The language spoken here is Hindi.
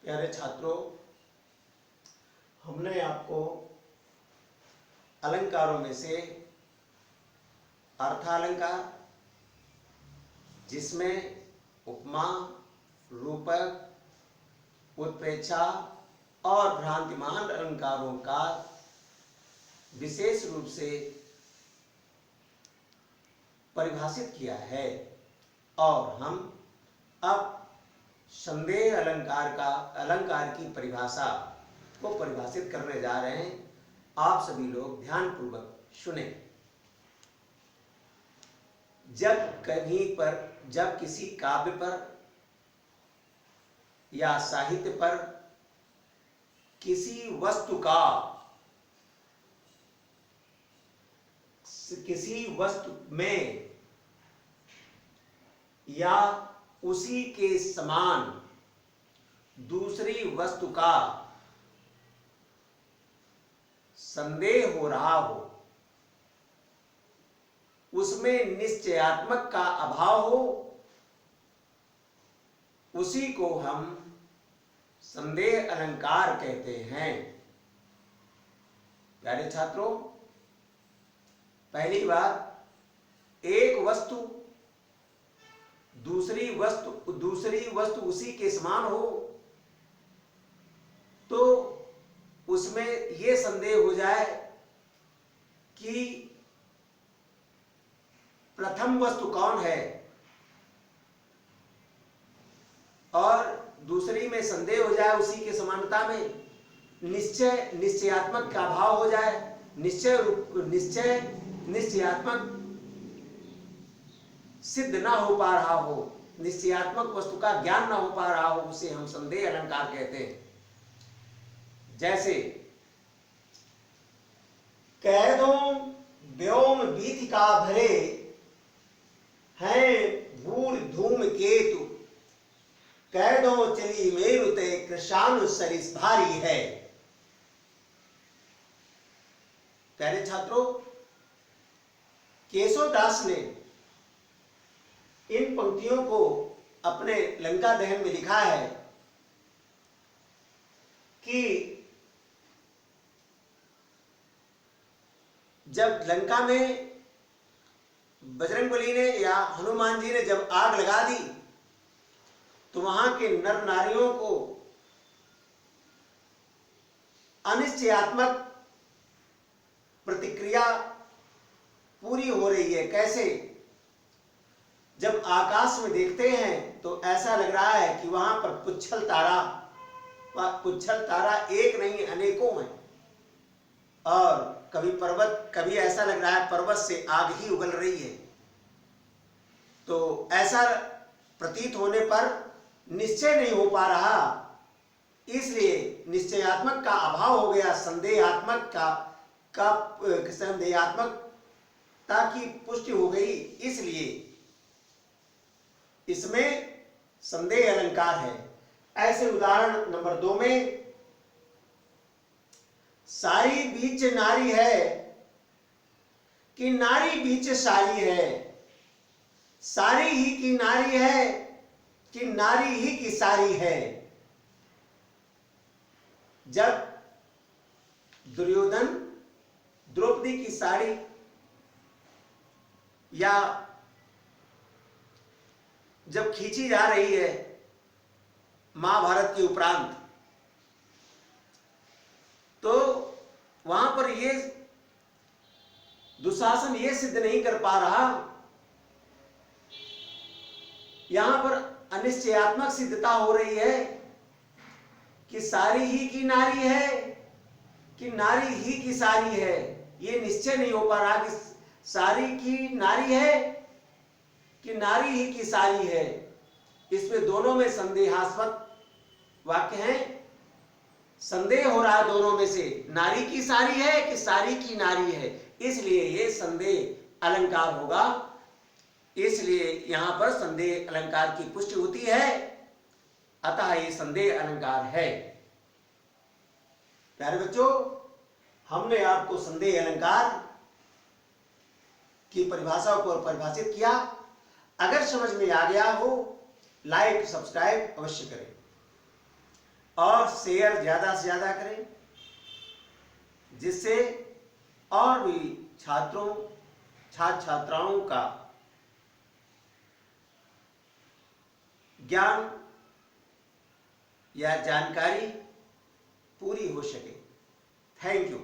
प्यारे छात्रों, हमने आपको अलंकारों में से अर्थालंकार, जिसमें उपमा, रूपक, उत्प्रेक्षा और भ्रांतिमान अलंकारों का विशेष रूप से परिभाषित किया है, और हम अब संदेह अलंकार की परिभाषा को परिभाषित करने जा रहे हैं। आप सभी लोग ध्यानपूर्वक सुने। जब किसी काव्य पर या साहित्य पर किसी वस्तु में या उसी के समान दूसरी वस्तु का संदेह हो रहा हो, उसमें निश्चयात्मक का अभाव हो, उसी को हम संदेह अलंकार कहते हैं। प्यारे छात्रों, पहली बात, एक वस्तु दूसरी वस्तु उसी के समान हो तो उसमें यह संदेह हो जाए कि प्रथम वस्तु कौन है, और दूसरी में संदेह हो जाए उसी के समानता में, निश्चयात्मक का अभाव हो जाए, निश्चयात्मक सिद्ध ना हो पा रहा हो, निश्चयात्मक वस्तु का ज्ञान ना हो पा रहा हो, उसे हम संदेह अलंकार कहते हैं। जैसे कैदों व्योम वीथिका भरे हैं बूढ़ धूम केतु, कैदों चली मेरुते कृशानु सरिस भारी है। प्यारे छात्रों, केशवदास ने इन पंक्तियों को अपने लंका दहन में लिखा है कि जब लंका में बजरंगबली ने या हनुमान जी ने जब आग लगा दी तो वहां के नर नारियों को अनिश्चयात्मक प्रतिक्रिया पूरी हो रही है। कैसे? जब आकाश में देखते हैं तो ऐसा लग रहा है कि वहां पर पुच्छल तारा एक नहीं अनेकों हैं, और कभी ऐसा लग रहा है पर्वत से आग ही उगल रही है। तो ऐसा प्रतीत होने पर निश्चय नहीं हो पा रहा, इसलिए निश्चयात्मक का अभाव हो गया, संदेहात्मकता की पुष्टि हो गई, इसलिए इसमें संदेह अलंकार है। ऐसे उदाहरण नंबर 2 में, सारी बीच नारी है कि नारी बीच सारी है, सारी ही की नारी है कि नारी ही की सारी है। जब दुर्योधन द्रौपदी की साड़ी या जब खींची जा रही है महाभारत के उपरांत, तो वहां पर ये दुशासन ये सिद्ध नहीं कर पा रहा, यहां पर अनिश्चयात्मक सिद्धता हो रही है कि सारी ही की नारी है कि नारी ही की सारी है। ये निश्चय नहीं हो पा रहा कि सारी की नारी है कि नारी ही की सारी है। इसमें दोनों में संदेहास्पद वाक्य हैं, संदेह हो रहा है दोनों में से, नारी की सारी है कि सारी की नारी है, इसलिए ये संदेह अलंकार होगा। इसलिए यहां पर संदेह अलंकार की पुष्टि होती है, अतः ये संदेह अलंकार है। प्यारे बच्चों, हमने आपको संदेह अलंकार की परिभाषा को परिभाषित किया। अगर समझ में आ गया हो, लाइक सब्सक्राइब अवश्य करें, और शेयर ज़्यादा से ज़्यादा करें, जिससे और भी छात्रों छात्र छात्राओं का ज्ञान या जानकारी पूरी हो सके। Thank you.